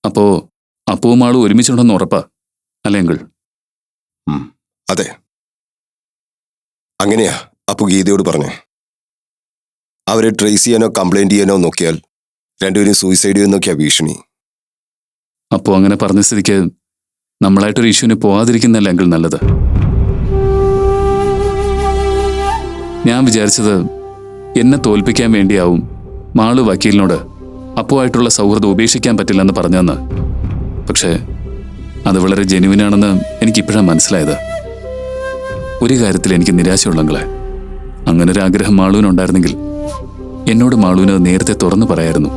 അപ്പോ അപ്പവും ആളും ഒരുമിച്ചുണ്ടെന്ന് ഉറപ്പാ അല്ലേ അങ്കിൾ? അതെ, അങ്ങനെയാ അപ്പു ഗീതയോട് പറഞ്ഞേ. അവരെ ട്രേസ് ചെയ്യാനോ കംപ്ലൈന്റ് ചെയ്യാനോ നോക്കിയാൽ രണ്ടുപേരും സൂയിസൈഡ് ചെയ്യുന്നൊക്കെയാ ഭീഷണി. അപ്പോൾ അങ്ങനെ പറഞ്ഞ സ്ഥിതിക്ക് നമ്മളായിട്ടൊരു ഇഷ്യൂവിന് പോകാതിരിക്കുന്നല്ലേ അങ്കിൾ നല്ലത്? ഞാൻ വിചാരിച്ചത് എന്നെ തോൽപ്പിക്കാൻ വേണ്ടിയാവും മാളു വക്കീലിനോട് അപ്പുവായിട്ടുള്ള സൗഹൃദം ഉപേക്ഷിക്കാൻ പറ്റില്ലെന്ന് പറഞ്ഞെന്ന്. പക്ഷേ അത് വളരെ ജെന്യുവിനാണെന്ന് എനിക്കിപ്പോഴാണ് മനസ്സിലായത്. ഒരു കാര്യത്തിൽ എനിക്ക് നിരാശയുള്ളങ്ങളെ, അങ്ങനൊരു ആഗ്രഹം മാളുവിനുണ്ടായിരുന്നെങ്കിൽ എന്നോട് മാളുവിന് നേരത്തെ തുറന്നു പറയായിരുന്നു.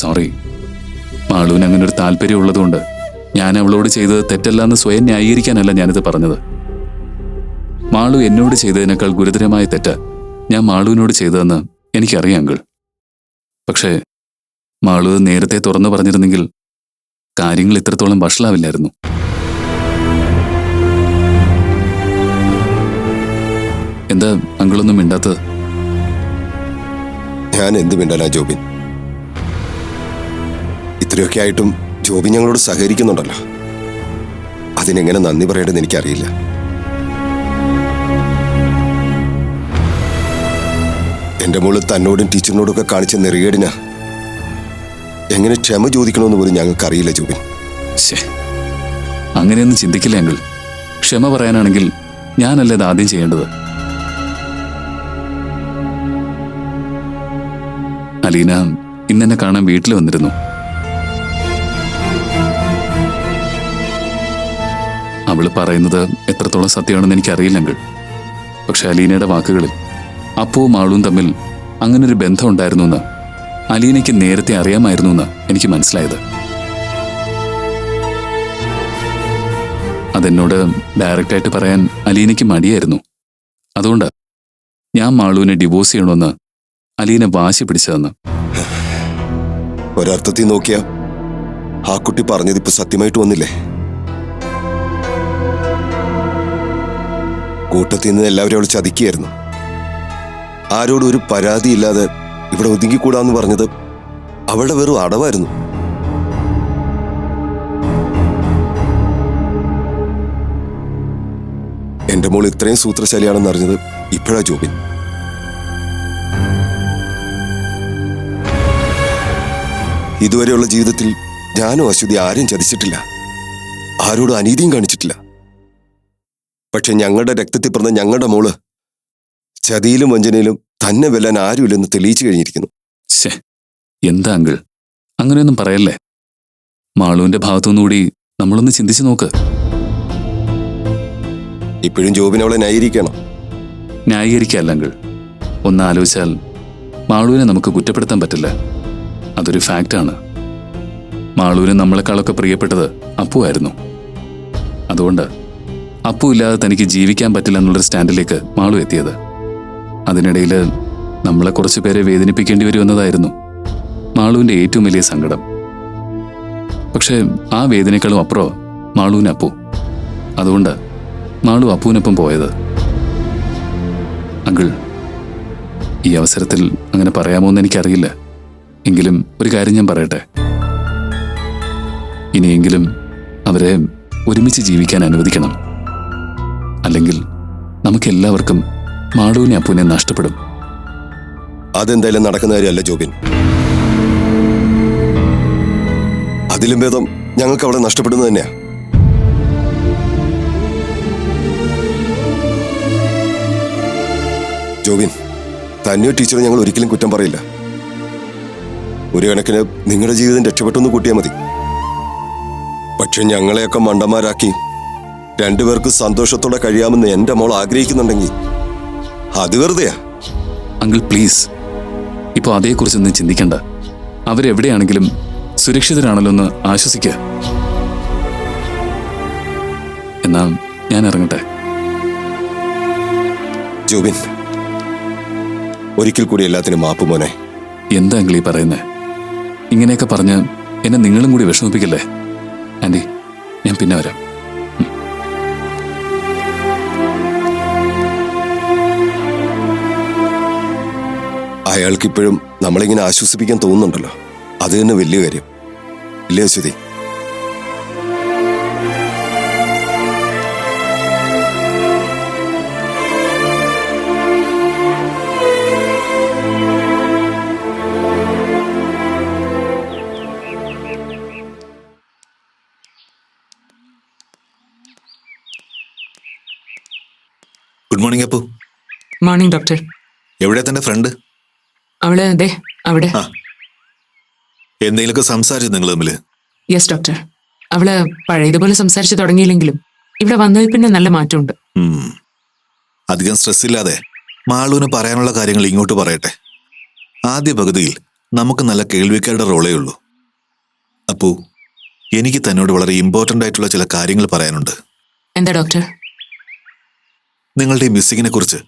സോറി, മാളുവിന് അങ്ങനൊരു താല്പര്യം ഉള്ളതുകൊണ്ട് ഞാൻ അവളോട് ചെയ്തത് തെറ്റല്ല എന്ന് സ്വയം ന്യായീകരിക്കാനല്ല ഞാനിത് പറഞ്ഞത്. മാളു എന്നോട് ചെയ്തതിനേക്കാൾ ഗുരുതരമായ തെറ്റ് ഞാൻ മാളുവിനോട് ചെയ്തതെന്ന് എനിക്കറിയാം അങ്കിൾ. പക്ഷേ മാളു നേരത്തെ തുറന്നു പറഞ്ഞിരുന്നെങ്കിൽ കാര്യങ്ങൾ ഇത്രത്തോളം വഷളാവില്ലായിരുന്നു. എന്താ അങ്കിളൊന്നും മിണ്ടാത്തത്? ഞാൻ എന്ത് മിണ്ടാനാ ജോബിൻ? ഇത്രയൊക്കെ ആയിട്ടും ജോബിൻ ഞങ്ങളോട് സഹകരിക്കുന്നുണ്ടല്ലോ. അതിനെങ്ങനെ നന്ദി പറയേണ്ടതെന്ന് എനിക്കറിയില്ല. എന്റെ മോള് തന്നോടും ടീച്ചറിനോടൊക്കെ കാണിച്ച നെറികേടിന് എങ്ങനെ ക്ഷമ ചോദിക്കണമെന്ന് പോലും ഞങ്ങൾക്കറിയില്ല ജോബിൻ. അങ്ങനെയൊന്നും ചിന്തിക്കില്ല അങ്കിൾ. ക്ഷമ പറയാനാണെങ്കിൽ ഞാനല്ലേ ഇത് ആദ്യം ചെയ്യേണ്ടത്. അലീന ഇന്നെന്നെ കാണാൻ വീട്ടിൽ വന്നിരുന്നു. അവള് പറയുന്നത് എത്രത്തോളം സത്യമാണെന്ന് എനിക്കറിയില്ല അങ്കിൾ. പക്ഷെ അലീനയുടെ വാക്കുകളിൽ അപ്പുവും ആളും തമ്മിൽ അങ്ങനൊരു ബന്ധം ഉണ്ടായിരുന്നു എന്ന് അലീനയ്ക്ക് നേരത്തെ അറിയാമായിരുന്നു എന്ന് എനിക്ക് മനസ്സിലായത്. അതെന്നോട് ഡയറക്റ്റായിട്ട് പറയാൻ അലീനയ്ക്ക് മടിയായിരുന്നു. അതുകൊണ്ട് ഞാൻ മാളുവിനെ ഡിവോഴ്സ് ചെയ്യണമെന്ന് അലീന വാശി പിടിച്ചതെന്ന്. ഒരർത്ഥത്തിൽ നോക്കിയാ ആ കുട്ടി പറഞ്ഞതിപ്പോ സത്യമായിട്ട് വന്നില്ലേ? കൂട്ടത്തിൽ നിന്ന് എല്ലാവരും അവൾ ചതിക്കുകയായിരുന്നു. ആരോടും ഒരു പരാതിയില്ലാതെ ഇവിടെ ഒതുങ്ങിക്കൂടാന്ന് പറഞ്ഞത് അവളുടെ വെറും അടവായിരുന്നു. എന്റെ മോൾ ഇത്രയും സൂത്രശാലിയാണെന്ന് അറിഞ്ഞത് ഇപ്പോഴാ ജോബിൻ. ഇതുവരെയുള്ള ജീവിതത്തിൽ ഞാനും അശ്വതി ആരെയും ചതിച്ചിട്ടില്ല, ആരോടും അനീതിയും കാണിച്ചിട്ടില്ല. പക്ഷെ ഞങ്ങളുടെ രക്തത്തിൽ പിറന്ന ഞങ്ങളുടെ മോള് ചതിയിലും വഞ്ചനയിലും തന്നെ വെല്ലാൻ ആരുമില്ലെന്ന് തെളിയിച്ചു കഴിഞ്ഞിരിക്കുന്നു. എന്താ അങ്കിൾ, അങ്ങനെയൊന്നും പറയല്ലേ. മാളുവിന്റെ ഭാഗത്തുനിന്നുകൂടി നമ്മളൊന്ന് ചിന്തിച്ചു നോക്ക്. ഇപ്പോഴും ജോബിൻ അവളെ ന്യായീകരിക്കണം. ന്യായീകരിക്കല്ല അങ്കിൾ. ഒന്ന് ആലോചിച്ചാൽ മാളുവിനെ നമുക്ക് കുറ്റപ്പെടുത്താൻ പറ്റില്ല. അതൊരു ഫാക്റ്റാണ്. മാളുവിന് നമ്മളെക്കാളൊക്കെ പ്രിയപ്പെട്ടത് അപ്പുവായിരുന്നു. അതുകൊണ്ട് അപ്പു ഇല്ലാതെ തനിക്ക് ജീവിക്കാൻ പറ്റില്ല എന്നുള്ളൊരു സ്റ്റാൻഡിലേക്ക് മാളു എത്തിയത്. അതിനിടയിൽ നമ്മളെ കുറച്ചു പേരെ വേദനിപ്പിക്കേണ്ടി വരുമെന്നതായിരുന്നു മാളുവിന്റെ ഏറ്റവും വലിയ സങ്കടം. പക്ഷേ ആ വേദനേക്കാളും അപ്പുറം മാളുവിന് അപ്പു. അതുകൊണ്ട് മാളു അപ്പുവിനൊപ്പം പോയത്. അങ്കിൾ, ഈ അവസരത്തിൽ അങ്ങനെ പറയാമോ എന്ന് എനിക്കറിയില്ല. എങ്കിലും ഒരു കാര്യം ഞാൻ പറയട്ടെ. ഇനിയെങ്കിലും അവരെ ഒരുമിച്ച് ജീവിക്കാൻ അനുവദിക്കണം. അല്ലെങ്കിൽ നമുക്കെല്ലാവർക്കും മാളുവിനെ അപ്പുവിനെ നഷ്ടപ്പെടും. അതെന്തായാലും നടക്കുന്ന കാര്യമല്ല ജോബിൻ. അതിലും ഭേദം ഞങ്ങൾക്ക് അവളെ നഷ്ടപ്പെടുന്നത് തന്നെയാ. ജോബിൻ, തന്നെയോ ടീച്ചറെ ഞങ്ങൾ ഒരിക്കലും കുറ്റം പറയില്ല. ഒരു കണക്കിന് നിങ്ങളുടെ ജീവിതം രക്ഷപ്പെട്ടൊന്ന് കൂട്ടിയാൽ മതി. പക്ഷെ ഞങ്ങളെയൊക്കെ മണ്ടന്മാരാക്കി രണ്ടുപേർക്ക് സന്തോഷത്തോടെ കഴിയാമെന്ന് എന്റെ മോൾ ആഗ്രഹിക്കുന്നുണ്ടെങ്കിൽ അത് വെറുതെയാ. അങ്കിൾ പ്ലീസ്, ഇപ്പോൾ അതേക്കുറിച്ചൊന്നും ചിന്തിക്കണ്ട. അവരെവിടെയാണെങ്കിലും സുരക്ഷിതരാണല്ലോ എന്ന് ആശ്വസിക്കുക. എന്നാ ഞാൻ ഇറങ്ങട്ടെ. ജോബിൻ, ഒരിക്കൽ കൂടി എല്ലാത്തിനും മാപ്പ് മോനെ. എന്താ അങ്കിൾ ഈ പറയുന്നേ? ഇങ്ങനെയൊക്കെ പറഞ്ഞ് എന്നെ നിങ്ങളും കൂടി വിഷമിപ്പിക്കല്ലേ. ആൻറ്റി, ഞാൻ പിന്നെ വരാം. അയാൾക്കിപ്പോഴും നമ്മളിങ്ങനെ ആശ്വസിപ്പിക്കാൻ തോന്നുന്നുണ്ടല്ലോ, അത് തന്നെ വലിയ കാര്യം. ഇല്ലേ Aswathy? Good morning Appu. Morning doctor. എവിടെയാ തന്റെ ഫ്രണ്ട്? അവള് അതെ അവിടെ. എന്തെങ്കിലുമൊക്കെ സംസാരിച്ചു നിങ്ങൾ തമ്മില്? Yes doctor. അവള് പഴയതുപോലെ സംസാരിച്ചു തുടങ്ങിയില്ലെങ്കിലും ഇവിടെ വന്നതിൽ പിന്നെ നല്ല മാറ്റമുണ്ട്. അധികം സ്ട്രെസ് ഇല്ലാതെ മാളുവിന് പറയാനുള്ള കാര്യങ്ങൾ ഇങ്ങോട്ട് പറയട്ടെ. ആദ്യ പകുതിയിൽ നമുക്ക് നല്ല കേൾവിക്കാരുടെ റോളേ ഉള്ളൂ. അപ്പു, എനിക്ക് തന്നോട് വളരെ ഇമ്പോർട്ടൻ്റ് ആയിട്ടുള്ള ചില കാര്യങ്ങൾ പറയാനുണ്ട്. എന്താ ഡോക്ടർ? നിങ്ങളുടെ ഈ മിസ്സിങ്ങിനെ കുറിച്ച്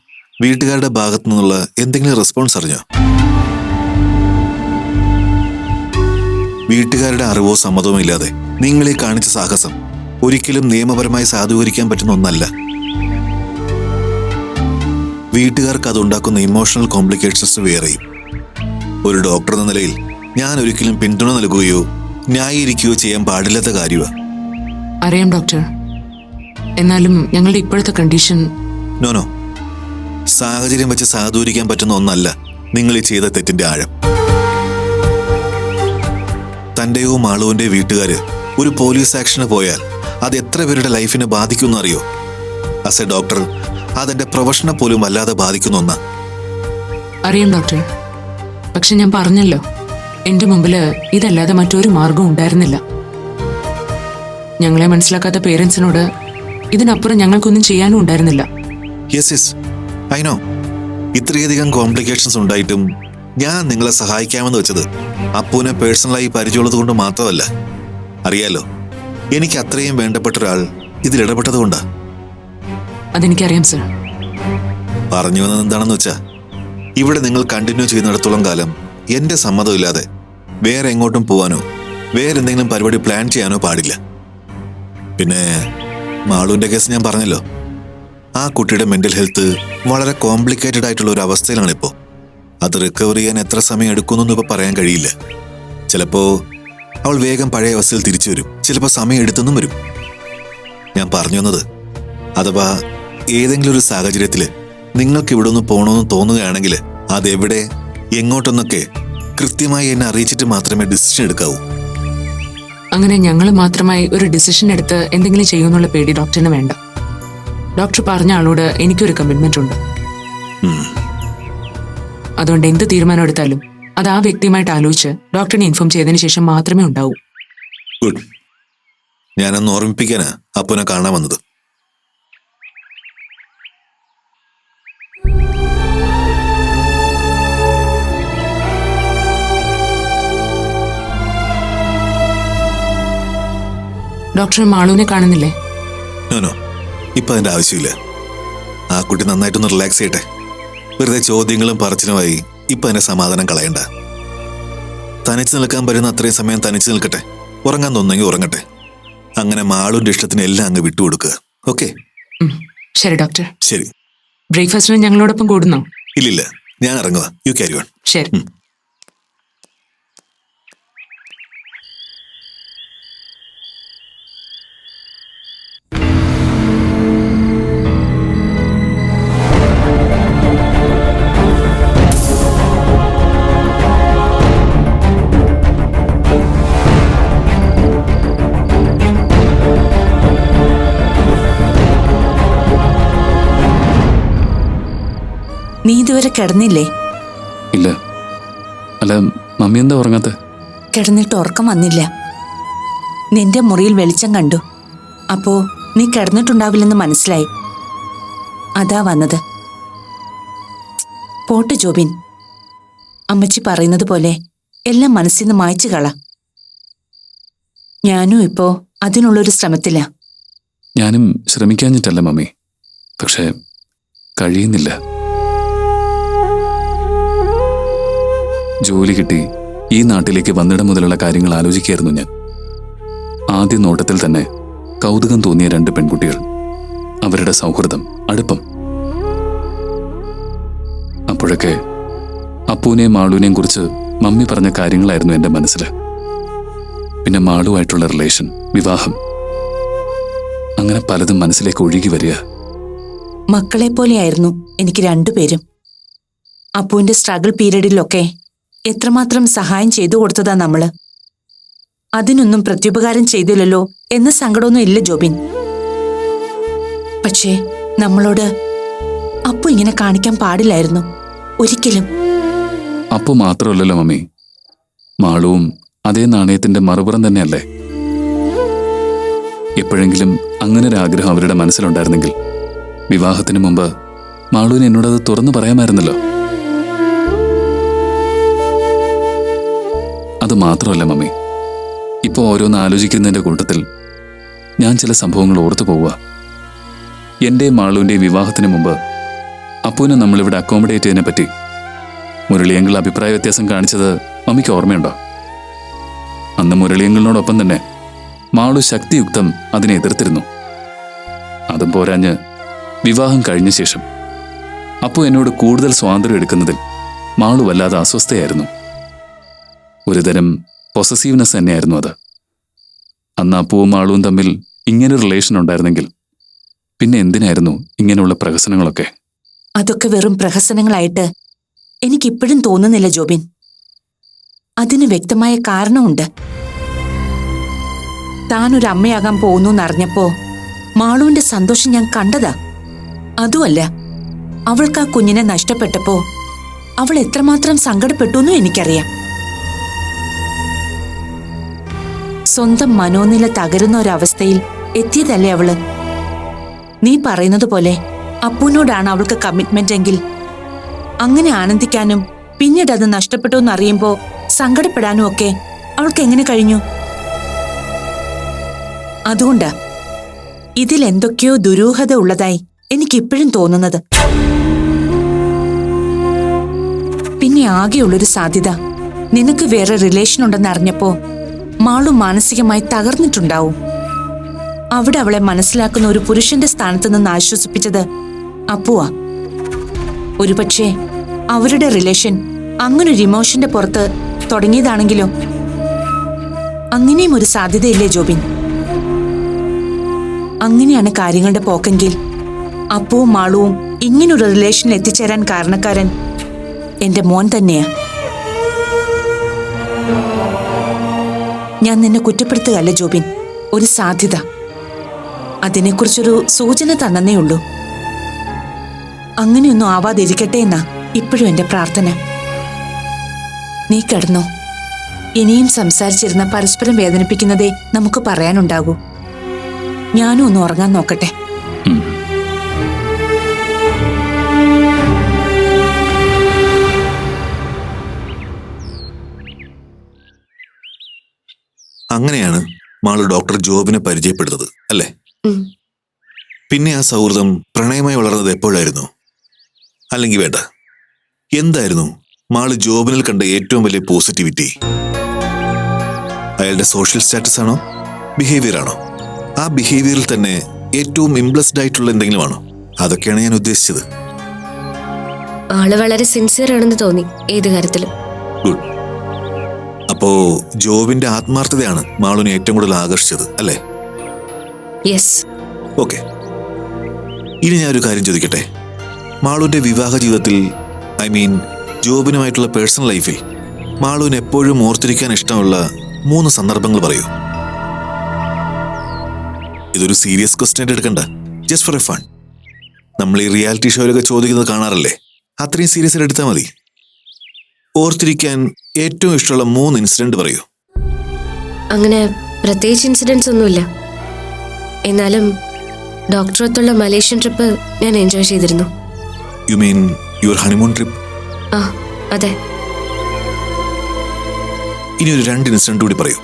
വീട്ടുകാരുടെ ഭാഗത്തു നിന്നുള്ള എന്തെങ്കിലും റെസ്പോൺസ് അറിഞ്ഞോ? വീട്ടുകാരുടെ അറിവോ സമ്മതമോ ഇല്ലാതെ നിങ്ങളെ കാണിച്ച സാഹസം ഒരിക്കലും നിയമപരമായി സാധൂകരിക്കാൻ പറ്റുന്ന ഒന്നല്ല. വീട്ടുകാർക്ക് അതുണ്ടാക്കുന്ന ഇമോഷണൽ കോംപ്ലിക്കേഷൻസ് വേറെയും. ഒരു ഡോക്ടർ എന്ന നിലയിൽ ഞാൻ ഒരിക്കലും പിന്തുണ നൽകുകയോ ന്യായീകരിക്കുകയോ ചെയ്യാൻ പാടില്ലാത്ത കാര്യമാണ്. അറിയാം ഡോക്ടർ. എന്നാലും ഞങ്ങളുടെ ഇപ്പോഴത്തെ കണ്ടീഷൻ. നോനോ, സാഹചര്യം വെച്ച് സാധൂരിക്കാൻ പറ്റുന്ന ഒന്നല്ല നിങ്ങൾ ഈ ചെയ്ത തെറ്റിന്റെ ആഴം. തന്റെയോ മാളുവിന്റെ വീട്ടുകാര് ഒരു പോലീസ് ആക്ഷന് പോയാൽ അത് എത്ര പേരുടെ ലൈഫിനെ ബാധിക്കുമെന്ന് അറിയോ? ആസ് എ ഡോക്ടർ അതെന്റെ പ്രൊഫഷനെ പോലും വല്ലാതെ ബാധിക്കുന്ന ഒന്നാ. അറിയാം ഡോക്ടർ. പക്ഷെ ഞാൻ പറഞ്ഞല്ലോ, എന്റെ മുമ്പില് ഇതല്ലാതെ മറ്റൊരു മാർഗം ഉണ്ടായിരുന്നില്ല. ഞങ്ങളെ മനസ്സിലാക്കാത്ത പേരൻസിനോട് ഇതിനപ്പുറം ഞങ്ങൾക്കൊന്നും ചെയ്യാനും ഉണ്ടായിരുന്നില്ല. Yes, I know. ഇത്രയധികം കോംപ്ലിക്കേഷൻസ് ഉണ്ടായിട്ടും ഞാൻ നിങ്ങളെ സഹായിക്കാമെന്ന് വെച്ചത് അപ്പുവിനെ പേഴ്സണലായി പരിചയമുള്ളത് കൊണ്ട് മാത്രമല്ല. അറിയാലോ, എനിക്ക് അത്രയും വേണ്ടപ്പെട്ട ഒരാൾ ഇതിലിടപെട്ടത് കൊണ്ടാ. അതെനിക്കറിയാം സർ. പറഞ്ഞു വന്നത് എന്താണെന്ന് വെച്ചാ, ഇവിടെ നിങ്ങൾ കണ്ടിന്യൂ ചെയ്യുന്നിടത്തോളം കാലം എന്റെ സമ്മതമില്ലാതെ വേറെ എങ്ങോട്ടും പോവാനോ വേറെ എന്തെങ്കിലും പരിപാടി പ്ലാൻ ചെയ്യാനോ പാടില്ല. പിന്നെ മാളുവിന്റെ കേസ് ഞാൻ പറഞ്ഞല്ലോ, ആ കുട്ടിയുടെ മെന്റൽ ഹെൽത്ത് വളരെ കോംപ്ലിക്കേറ്റഡ് ആയിട്ടുള്ള ഒരു അവസ്ഥയിലാണിപ്പോൾ. അത് റിക്കവർ ചെയ്യാൻ എത്ര സമയം എടുക്കുമെന്നൊന്നും ഇപ്പോൾ പറയാൻ കഴിയില്ല. ചിലപ്പോൾ അവൾ വേഗം പഴയ അവസ്ഥയിൽ തിരിച്ചു വരും, ചിലപ്പോൾ സമയം എടുത്തെന്നും വരും. ഞാൻ പറഞ്ഞു വന്നത്, അഥവാ ഏതെങ്കിലും ഒരു സാഹചര്യത്തിൽ നിങ്ങൾക്ക് ഇവിടെ ഒന്ന് പോകണമെന്ന് തോന്നുകയാണെങ്കിൽ അതെവിടെ എങ്ങോട്ടെന്നൊക്കെ കൃത്യമായി എന്നെ അറിയിച്ചിട്ട് മാത്രമേ ഡിസിഷൻ എടുക്കാവൂ. അങ്ങനെ ഞങ്ങൾ മാത്രമായി ഒരു ഡിസിഷൻ എടുത്ത് എന്തെങ്കിലും ചെയ്യുമെന്നുള്ള പേടി ഡോക്ടറിന് വേണ്ട. ഡോക്ടർ പറഞ്ഞ ആളോട് എനിക്കൊരു കമ്മിറ്റ്മെന്റ് ഉണ്ട്. അതുകൊണ്ട് എന്ത് തീരുമാനം എടുത്താലും അത് ആ വ്യക്തിയുമായിട്ട് ആലോചിച്ച് ഡോക്ടറിനെ ഇൻഫോം ചെയ്തതിനു ശേഷം മാത്രമേ ഉണ്ടാവൂ. ഗുഡ്. ഞാനൊന്ന് ഓർമ്മിപ്പിക്കാനാ അപ്പനെ കാണാൻ വന്നത്. ഡോക്ടർ മാളുവിനെ കാണുന്നില്ലേ? നോ, ഇപ്പൊ അതിന്റെ ആവശ്യമില്ല. ആ കുട്ടി നന്നായിട്ടൊന്ന് റിലാക്സ് ചെയ്യട്ടെ. വെറുതെ ചോദ്യങ്ങളും പറച്ചിലുമായി ഇപ്പൊ അതിന്റെ സമാധാനം കളയണ്ട. തനിച്ച് നിൽക്കാൻ പറ്റുന്ന അത്രയും സമയം തനിച്ച് നിൽക്കട്ടെ. ഉറങ്ങാൻ തോന്നുന്നെങ്കിൽ ഉറങ്ങട്ടെ. അങ്ങനെ മാളുവിന്റെ ഇഷ്ടത്തിന് എല്ലാം അങ്ങ് വിട്ടുകൊടുക്കുക. ഓക്കെ? ശരി ഡോക്ടർ. ശരി. ബ്രേക്ക്ഫാസ്റ്റിന് ഞങ്ങളോടൊപ്പം കൂടുന്നോ? ഇല്ലില്ല, ഞാൻ ഇറങ്ങുക. You carry on. ശരി. നീ ഇതുവരെ കിടന്നില്ലേ? ഇല്ല. അല്ല, മമ്മി എന്താ ഉറങ്ങാത്ത? കിടന്നിട്ട് ഉറക്കം വന്നില്ല. നിന്റെ മുറിയിൽ വെളിച്ചം കണ്ടു. അപ്പോ നീ കിടന്നിട്ടുണ്ടാവില്ലെന്ന് മനസ്സിലായി. അതാ വന്നത്. പോട്ട് ജോബിൻ, അമ്മച്ചി പറയുന്നത് പോലെ എല്ലാം മനസ്സിൽ നിന്ന് മായ്ച്ചു കള. ഞാനും ഇപ്പോ അതിനുള്ളൊരു ശ്രമത്തില. ഞാനും ശ്രമിക്കാഞ്ഞിട്ടല്ല മമ്മി, പക്ഷേ കഴിയുന്നില്ല. ജോലി കിട്ടി ഈ നാട്ടിലേക്ക് വന്നിടം മുതലുള്ള കാര്യങ്ങൾ ആലോചിക്കായിരുന്നു ഞാൻ. ആദ്യ നോട്ടത്തിൽ തന്നെ കൗതുകം തോന്നിയ രണ്ട് പെൺകുട്ടികൾ, അവരുടെ സൗഹൃദം, അടുപ്പം. അപ്പോഴൊക്കെ അപ്പൂനെയും മാളൂനെയും കുറിച്ച് മമ്മി പറഞ്ഞ കാര്യങ്ങളായിരുന്നു എൻ്റെ മനസ്സിൽ. പിന്നെ മാളുമായിട്ടുള്ള റിലേഷൻ, വിവാഹം, അങ്ങനെ പലതും മനസ്സിലേക്ക് ഒഴുകി വരിക. മക്കളെ പോലെയായിരുന്നു എനിക്ക് രണ്ടുപേരും. അപ്പുവിന്റെ സ്ട്രഗിൾ പീരീഡിലൊക്കെ എത്രമാത്രം സഹായം ചെയ്തു കൊടുത്തതാ നമ്മള്. അതിനൊന്നും പ്രത്യുപകാരം ചെയ്തില്ലല്ലോ എന്ന സങ്കടമൊന്നും ഇല്ല ജോബിൻ. പക്ഷേ നമ്മളോട് അപ്പു ഇങ്ങനെ കാണിക്കാൻ പാടില്ലായിരുന്നു ഒരിക്കലും. അപ്പോൾ മാത്രമല്ലല്ലോ മമ്മി, മാളുവും അതേ നാണയത്തിന്റെ മറുപുറം തന്നെയല്ലേ. എപ്പോഴെങ്കിലും അങ്ങനെ ഒരു ആഗ്രഹം അവരുടെ മനസ്സിലുണ്ടായിരുന്നെങ്കിൽ വിവാഹത്തിന് മുമ്പ് മാളുവിന് എന്നോടത് തുറന്നു പറയാമായിരുന്നല്ലോ. അത് മാത്രമല്ല മമ്മി, ഇപ്പോൾ ഓരോന്ന് ആലോചിക്കുന്നതിന്റെ കൂട്ടത്തിൽ ഞാൻ ചില സംഭവങ്ങൾ ഓർത്തു പോവുക. എൻ്റെ മാളുവിൻ്റെ വിവാഹത്തിന് മുമ്പ് അപ്പുവിനെ നമ്മളിവിടെ അക്കോമഡേറ്റ് ചെയ്തതിനെ പറ്റി മുരളിയങ്കിൾ അഭിപ്രായ വ്യത്യാസം കാണിച്ചത് മമ്മിക്ക് ഓർമ്മയുണ്ടോ? അന്ന് മുരളിയങ്ങളിനോടൊപ്പം തന്നെ മാളു ശക്തിയുക്തം അതിനെ എതിർത്തിരുന്നു. അതും പോരാഞ്ഞ് വിവാഹം കഴിഞ്ഞ ശേഷം അപ്പു എന്നോട് കൂടുതൽ സ്വാതന്ത്ര്യം എടുക്കുന്നതിൽ മാളു വല്ലാതെ അസ്വസ്ഥയായിരുന്നു. ഒരുതരം പൊസസീവ്നെസ് തന്നെയായിരുന്നു അത്. അന്ന് അപ്പുവും മാളുവും തമ്മിൽ ഇങ്ങനൊരു റിലേഷൻ ഉണ്ടായിരുന്നെങ്കിൽ പിന്നെ എന്തിനായിരുന്നു ഇങ്ങനെയുള്ള പ്രഹസനങ്ങളൊക്കെ? അതൊക്കെ വെറും പ്രഹസനങ്ങളായിട്ട് എനിക്കിപ്പോഴും തോന്നുന്നില്ല ജോബിൻ. അതിന് വ്യക്തമായ കാരണമുണ്ട്. താനൊരു അമ്മയാകാൻ പോകുന്നു എന്നറിഞ്ഞപ്പോ മാളുവിന്റെ സന്തോഷം ഞാൻ കണ്ടതാ. അതുമല്ല, അവൾക്ക് ആ കുഞ്ഞിനെ നഷ്ടപ്പെട്ടപ്പോ അവൾ എത്രമാത്രം സങ്കടപ്പെട്ടു എന്നും എനിക്കറിയാം. സ്വന്തം മനോനില തകരുന്ന ഒരവസ്ഥയിൽ എത്തിയതല്ലേ അവള്. നീ പറയുന്നത് പോലെ അപ്പുവിനോടാണ് അവൾക്ക് കമ്മിറ്റ്മെന്റ് എങ്കിൽ അങ്ങനെ ആനന്ദിക്കാനും പിന്നീട് അത് നഷ്ടപ്പെട്ടു എന്നറിയുമ്പോ സങ്കടപ്പെടാനും ഒക്കെ അവൾക്ക് എങ്ങനെ കഴിഞ്ഞു? അതുകൊണ്ടാ ഇതിൽ എന്തൊക്കെയോ ദുരൂഹത ഉള്ളതായി എനിക്കിപ്പോഴും തോന്നുന്നത്. പിന്നെ ആകെയുള്ളൊരു സാധ്യത, നിനക്ക് വേറെ റിലേഷൻ ഉണ്ടെന്ന് അറിഞ്ഞപ്പോ മാളു മാനസികമായി തകർന്നിട്ടുണ്ടാവും. അവിടെ അവളെ മനസ്സിലാക്കുന്ന ഒരു പുരുഷന്റെ സ്ഥാനത്ത് നിന്ന് ആശ്വസിപ്പിച്ചത് അപ്പുവാ. ഒരുപക്ഷെ അവരുടെ റിലേഷൻ അങ്ങനൊരു ഇമോഷന്റെ പുറത്ത് തുടങ്ങിയതാണെങ്കിലോ? അങ്ങനെയും ഒരു സാധ്യതയില്ലേ ജോബിൻ? അങ്ങനെയാണ് കാര്യങ്ങളുടെ പോക്കെങ്കിൽ അപ്പുവും മാളുവും ഇങ്ങനൊരു റിലേഷനിൽ എത്തിച്ചേരാൻ കാരണക്കാരൻ എന്റെ മോൻ തന്നെയാ. ഞാൻ നിന്നെ കുറ്റപ്പെടുത്തുകയല്ല ജോബിൻ, ഒരു സാധ്യത. അതിനെക്കുറിച്ചൊരു സൂചന തന്നേ ഉള്ളൂ. അങ്ങനെയൊന്നും ആവാതിരിക്കട്ടെ എന്നാ ഇപ്പോഴും എന്റെ പ്രാർത്ഥന. നീ കിടന്നോ. ഇനിയും സംസാരിച്ചിരുന്ന പരസ്പരം വേദനിപ്പിക്കുന്നതേ നമുക്ക് പറയാനുണ്ടാകൂ. ഞാനും ഒന്ന് ഉറങ്ങാൻ നോക്കട്ടെ. അങ്ങനെയാണ് മാളു ഡോക്ടർ ജോബിനെ പരിചയപ്പെടുന്നത് അല്ലേ? പിന്നെ ആ സൗഹൃദം പ്രണയമായി വളർന്നത് എപ്പോഴായിരുന്നു? അല്ലെങ്കിൽ വേണ്ട, എന്തായിരുന്നു മാളു ജോബിനിൽ കണ്ട ഏറ്റവും വലിയ പോസിറ്റിവിറ്റി? അയാളുടെ സോഷ്യൽ സ്റ്റാറ്റസ് ആണോ, ബിഹേവിയർ ആണോ? ആ ബിഹേവിയറിൽ തന്നെ ഏറ്റവും ഇംപ്ലസ്ഡ് ആയിട്ടുള്ള എന്തെങ്കിലും ആണോ? അതൊക്കെയാണ് ഞാൻ ഉദ്ദേശിച്ചത്. ആള് വളരെ സിൻസിയർ ആണെന്ന് തോന്നി ഏത് കാര്യത്തിലും. ഗുഡ്. അപ്പോ ജോബിന്റെ ആത്മാർത്ഥതയാണ് മാളുവിനെ ഏറ്റവും കൂടുതൽ ആകർഷിച്ചത് അല്ലേ? യെസ്. ഓക്കെ, ഇനി ഞാനൊരു കാര്യം ചോദിക്കട്ടെ. മാളുവിന്റെ വിവാഹ ജീവിതത്തിൽ, ഐ മീൻ ജോബിനുമായിട്ടുള്ള പേഴ്സണൽ ലൈഫിൽ മാളുവിന് എപ്പോഴും ഓർത്തിരിക്കാൻ ഇഷ്ടമുള്ള 3 സന്ദർഭങ്ങൾ പറയൂ. ഇതൊരു സീരിയസ് ക്വസ്റ്റ്യൻ എടുക്കണ്ട, ജസ്റ്റ് ഫോർ എ ഫൺ. നമ്മൾ ഈ റിയാലിറ്റി ഷോയിലൊക്കെ ചോദിക്കുന്നത് കാണാറല്ലേ? അത്രയും സീരിയസ് ആയിട്ട് എടുത്താൽ മതി. ഓർത്തിരിക്കാൻ ഏറ്റവും ഇഷ്ടമുള്ള 3 ഇൻസിഡന്റ് പറയൂ. അങ്ങനെ പ്രത്യേകിച്ച് ഇൻസിഡൻസ് ഒന്നുമില്ല. എന്നാലും ഡോക്ടറൊത്തുള്ള മലേഷ്യൻ ട്രിപ്പ് ഞാൻ എൻജോയ് ചെയ്തിരുന്നു. U mean your honeymoon trip? ആ അതെ. ഇനി ഒരു 2 ഇൻസിഡന്റ് കൂടി പറയൂ.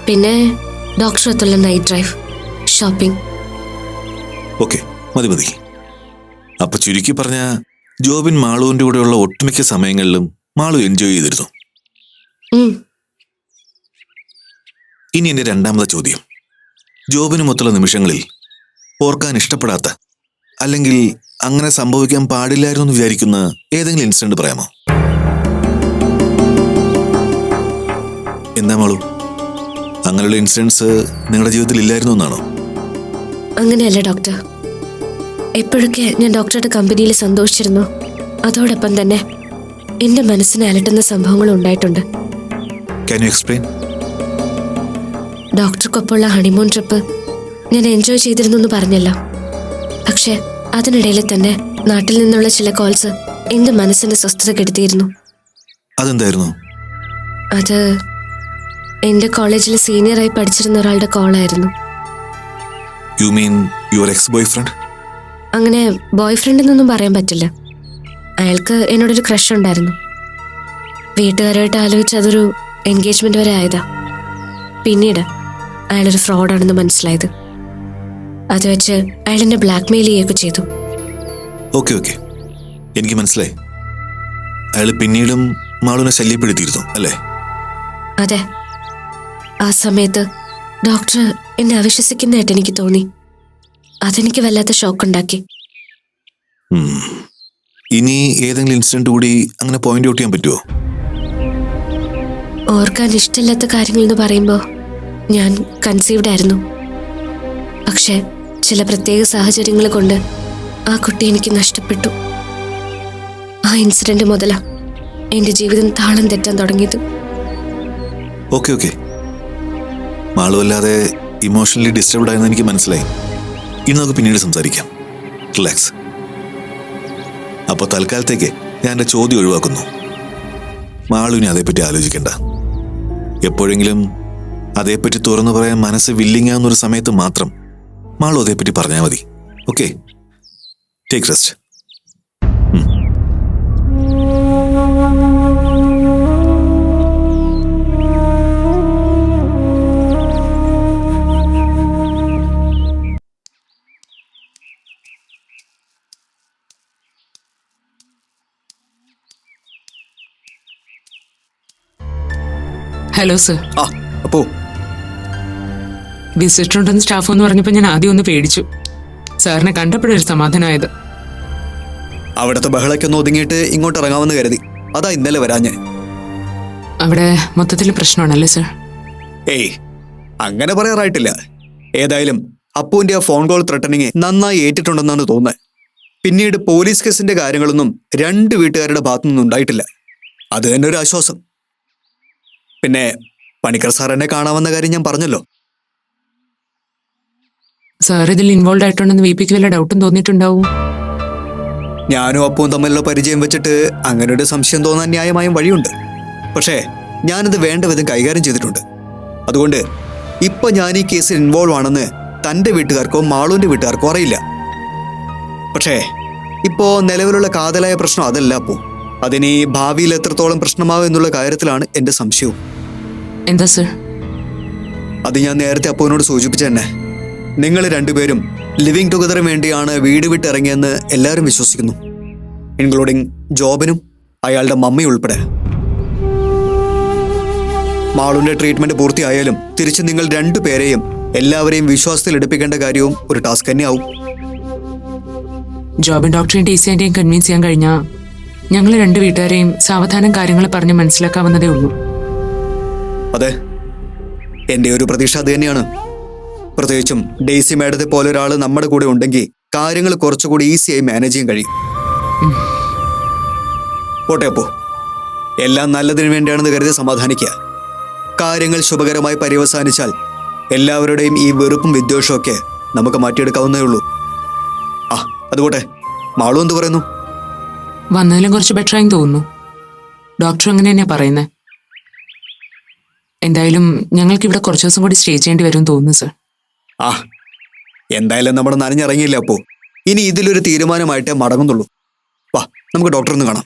പിന്നെ ഡോക്ടറൊത്തുള്ള നൈറ്റ് ഡ്രൈവ്, ഷോപ്പിംഗ്. ഓക്കെ, മതി മതി. അപ്പൊ ചുരുക്കി പറഞ്ഞ ജോബിൻ മാളുവിന്റെ കൂടെയുള്ള ഒട്ടുമിക്ക സമയങ്ങളിലും മാളു എൻജോയ് ചെയ്തിരുന്നു. ഇനി എന്റെ 2ാമത്തെ ചോദ്യം, ജോബിനുമൊത്തുള്ള നിമിഷങ്ങളിൽ ഓർക്കാൻ ഇഷ്ടപ്പെടാത്ത, അല്ലെങ്കിൽ അങ്ങനെ സംഭവിക്കാൻ പാടില്ലായിരുന്നു എന്ന് വിചാരിക്കുന്ന ഏതെങ്കിലും ഇൻസിഡന്റ് പറയാമോ? എന്താ മാളു, അങ്ങനെയുള്ള ഇൻസിഡൻസ് നിങ്ങളുടെ ജീവിതത്തിൽ ഇല്ലായിരുന്നു എന്നാണോ? അങ്ങനെയല്ല ഡോക്ടർ. എപ്പോഴൊക്കെ ഞാൻ ഡോക്ടറുടെ കമ്പനിയിൽ സന്തോഷിച്ചിരുന്നു, അതോടൊപ്പം തന്നെ എന്റെ മനസ്സിനെ അലട്ടുന്ന സംഭവങ്ങൾ ഉണ്ടായിട്ടുണ്ട്. Can you explain? ഡോക്ടർക്കൊപ്പമുള്ള ഹണിമൂൺ ട്രിപ്പ് ഞാൻ എൻജോയ് ചെയ്തിരുന്നു എന്ന് പറഞ്ഞല്ലോ. പക്ഷെ അതിനിടയിൽ തന്നെ നാട്ടിൽ നിന്നുള്ള ചില കോൾസ് എന്റെ മനസ്സിന്റെ സ്വസ്ഥത കെടുത്തിയിരുന്നു. അതെന്തായിരുന്നു? അത് എന്റെ കോളേജിൽ സീനിയറായി പഠിച്ചിരുന്ന ഒരാളുടെ കോളായിരുന്നു. You mean your ex boyfriend? അങ്ങനെ ബോയ് ഫ്രണ്ട് എന്നൊന്നും പറയാൻ പറ്റില്ല. അയാൾക്ക് എന്നോടൊരു ക്രഷ് ഉണ്ടായിരുന്നു. വീട്ടുകാരായിട്ട് ആലോചിച്ച് അതൊരു എൻഗേജ്മെന്റ് വരെ ആയതാ. പിന്നീട് അയാളൊരു ഫ്രോഡാണെന്ന് മനസ്സിലായത്. അത് വെച്ച് അയാൾ എന്നെ ബ്ലാക്ക് മെയിൽ ചെയ്യുകയൊക്കെ ചെയ്തു. ഓക്കെ ഓക്കെ, എനിക്ക് മനസ്സിലായി. അയാൾ പിന്നീടും മാളുവിനെ ശല്യപ്പെടുത്തിയിരുന്നു അല്ലേ? അതെ. ആ സമയത്ത് ഡോക്ടർ എന്നെ അവിശ്വസിക്കുന്നതായിട്ട് എനിക്ക് തോന്നി. അതെനിക്ക് വല്ലാത്ത ഷോക്കുണ്ടാക്കി. ഇനി ഏതെങ്കിലും ഇൻസിഡന്റ് കൂടി അങ്ങനെ പോയിന്റ് ഔട്ട് ചെയ്യാൻ പറ്റുമോ? ഓർക്കാൻ ഇഷ്ടമില്ലാത്ത കാര്യങ്ങൾ എന്ന് പറയുമ്പോൾ ഞാൻ കൺസീവ്ഡ് ആയിരുന്നു. പക്ഷെ ചില പ്രത്യേക സാഹചര്യങ്ങൾ കൊണ്ട് ആ കുട്ടി എനിക്ക് നഷ്ടപ്പെട്ടു. ആ ഇൻസിഡന്റ് മുതലാ എന്റെ ജീവിതം താളം തെറ്റാൻ തുടങ്ങിയത്. ഓക്കെ ഓക്കെ, മാളുവല്ലാതെ ഇമോഷണലി ഡിസ്റ്റർബ്ഡ് ആയെന്ന് എനിക്ക് മനസ്സിലായി. ഇനി നമുക്ക് പിന്നീട് സംസാരിക്കാം. റിലാക്സ്. അപ്പോൾ തൽക്കാലത്തേക്ക് ഞാൻ എൻ്റെ ചോദ്യം ഒഴിവാക്കുന്നു. മാളുവിനെ അതേപ്പറ്റി ആലോചിക്കണ്ട. എപ്പോഴെങ്കിലും അതേപ്പറ്റി തുറന്നു പറയാൻ മനസ്സ് വില്ലിങ്ങാവുന്നൊരു സമയത്ത് മാത്രം മാളു അതേപ്പറ്റി പറഞ്ഞാൽ മതി. Okay, take rest. Hello sir. അപ്പോ വിസിറ്റർ ഉണ്ടെന്ന് സ്റ്റാഫ് എന്ന് പറഞ്ഞപ്പോൾ ഞാൻ ആദ്യം ഒന്ന് പേടിച്ചു. സാറിനെ കണ്ടപ്പോഴൊരു സമാധാനമായത്. അവിടുത്തെ ബഹളൊക്കെ ഒന്ന് ഒതുങ്ങിയിട്ട് ഇങ്ങോട്ട് ഇറങ്ങാമെന്ന് കരുതി. അതാ ഇന്നലെ വരാഞ്ഞ്. അവിടെ മൊത്തത്തിൽ പ്രശ്നമാണല്ലേ സർ? ഏയ്, അങ്ങനെ പറയാറായിട്ടില്ല. ഏതായാലും അപ്പുവിന്റെ ആ ഫോൺ കോൾ ത്രട്ടനിങ് നന്നായി ഏറ്റിട്ടുണ്ടെന്നാണ് തോന്നുന്നത്. പിന്നീട് പോലീസ് കേസിന്റെ കാര്യങ്ങളൊന്നും രണ്ട് വീട്ടുകാരുടെ ഭാഗത്തുനിന്നും ഉണ്ടായിട്ടില്ല. അത് തന്നെ ഒരു ആശ്വാസം. പിന്നെ പണിക്കർ സാർ എന്നെ കാണാമെന്ന കാര്യം ഞാൻ പറഞ്ഞല്ലോ. സാർ ഇതിൽ ഇൻവോൾവ് ആയിട്ടുണ്ടെന്ന് വി പിക്ക് വല്ല ഡൗട്ടും തോന്നിയിട്ടുണ്ടാവും. ഞാനും അപ്പവും തമ്മിലുള്ള പരിചയം വെച്ചിട്ട് അങ്ങനെ ഒരു സംശയം തോന്നാൻ ന്യായമായും വഴിയുണ്ട്. പക്ഷേ ഞാനിത് വേണ്ട വിധം കൈകാര്യം ചെയ്തിട്ടുണ്ട്. അതുകൊണ്ട് ഇപ്പൊ ഞാൻ ഈ കേസിൽ ഇൻവോൾവ് ആണെന്ന് തൻ്റെ വീട്ടുകാർക്കോ മാളുവിൻ്റെ വീട്ടുകാർക്കോ അറിയില്ല. പക്ഷേ ഇപ്പോൾ നിലവിലുള്ള കാതലായ പ്രശ്നം അതല്ല. അപ്പോൾ അതിനി ഭാവിയിൽ എത്രത്തോളം പ്രശ്നമാവും എന്നുള്ള കാര്യത്തിലാണ് എൻ്റെ സംശയവും. എന്താ സർ? അത് ഞാൻ നേരത്തെ അപ്പുവിനോട് സൂചിപ്പിച്ച തന്നെ. നിങ്ങൾ രണ്ടുപേരും ലിവിങ് ടുഗദറിന് വേണ്ടിയാണ് വീട് വിട്ടിറങ്ങിയെന്ന് എല്ലാവരും വിശ്വസിക്കുന്നു, ഇൻക്ലൂഡിങ് ജോബിനും അയാളുടെ മമ്മയും ഉൾപ്പെടെ. മാളുവിന്റെ ട്രീറ്റ്മെന്റ് പൂർത്തിയായാലും തിരിച്ച് നിങ്ങൾ രണ്ടുപേരെയും എല്ലാവരെയും വിശ്വാസത്തിൽ എടുപ്പിക്കേണ്ട കാര്യവും ഒരു ടാസ്ക് തന്നെയാവും. ജോബിൻ ഡോക്ടറെയും ടി സിന്റെയും കൺവിൻസ് ചെയ്യാൻ കഴിഞ്ഞാൽ ഞങ്ങൾ രണ്ട് വീട്ടുകാരെയും സാവധാനം കാര്യങ്ങൾ പറഞ്ഞ് മനസ്സിലാക്കാവുന്നതേ ഉള്ളൂ. അതെ, എൻ്റെ ഒരു പ്രതീക്ഷ അത് തന്നെയാണ്. പ്രത്യേകിച്ചും ഡെയ്സി മാഡത്തെ പോലെ ഒരാൾ നമ്മുടെ കൂടെ ഉണ്ടെങ്കിൽ കാര്യങ്ങൾ കുറച്ചുകൂടി ഈസിയായി മാനേജ് ചെയ്യാൻ കഴിയും. പോട്ടെ അപ്പോ, എല്ലാം നല്ലതിനു വേണ്ടിയാണെന്ന് കരുതി സമാധാനിക്കുക. കാര്യങ്ങൾ ശുഭകരമായി പര്യവസാനിച്ചാൽ എല്ലാവരുടെയും ഈ വെറുപ്പും വിദ്വേഷവും ഒക്കെ നമുക്ക് മാറ്റിയെടുക്കാവുന്നേ ഉള്ളൂ. അതുപോട്ടെ, മാളു എന്ത് പറയുന്നു? വന്നതിലും കുറച്ച് ബെറ്ററായി തോന്നുന്നു. ഡോക്ടർ അങ്ങനെ തന്നെയാ പറയുന്നത്. എന്തായാലും ഞങ്ങൾക്ക് ഇവിടെ കുറച്ച് ദിവസം കൂടി സ്റ്റേ ചെയ്യേണ്ടി വരും തോന്നുന്നു സർ. എന്തായാലും നമ്മൾ നനഞ്ഞിറങ്ങിയില്ല. അപ്പോ ഇനി ഇതിലൊരു തീരുമാനമായിട്ടേ മടങ്ങുന്നുള്ളൂ. വാ, നമുക്ക് ഡോക്ടറിന് കാണാം.